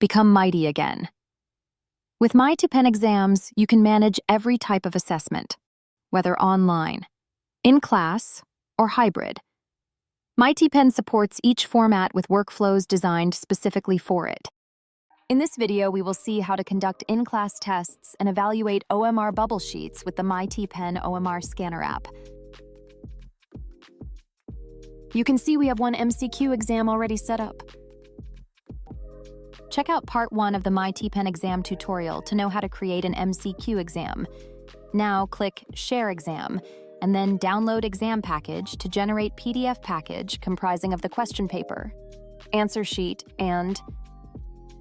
Become mighty again. With myTpen exams, you can manage every type of assessment, whether online, in class, or hybrid. myTpen supports each format with workflows designed specifically for it. In this video, we will see how to conduct in-class tests and evaluate OMR bubble sheets with the myTpen OMR Scanner app. You can see we have one MCQ exam already set up. Check out part 1 of the myTpen exam tutorial to know how to create an MCQ exam. Now click Share Exam, and then Download Exam Package to generate PDF package comprising of the question paper, answer sheet, and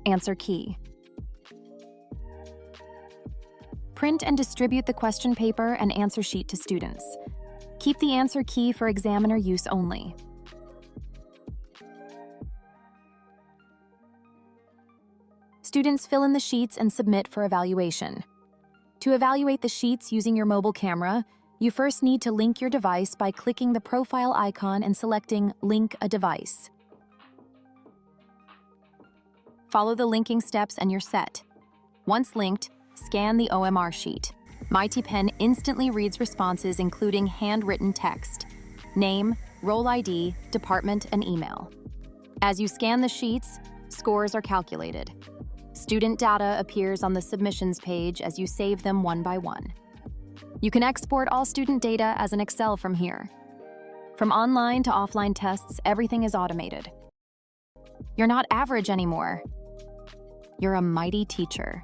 answer key. Print and distribute the question paper and answer sheet to students. Keep the answer key for examiner use only. Students fill in the sheets and submit for evaluation. To evaluate the sheets using your mobile camera, you first need to link your device by clicking the profile icon and selecting Link a Device. Follow the linking steps and you're set. Once linked, scan the OMR sheet. myTpen instantly reads responses including handwritten text, name, role ID, department, and email. As you scan the sheets, scores are calculated. Student data appears on the submissions page as you save them one by one. You can export all student data as an Excel from here. From online to offline tests, everything is automated. You're not average anymore. You're a mighty teacher.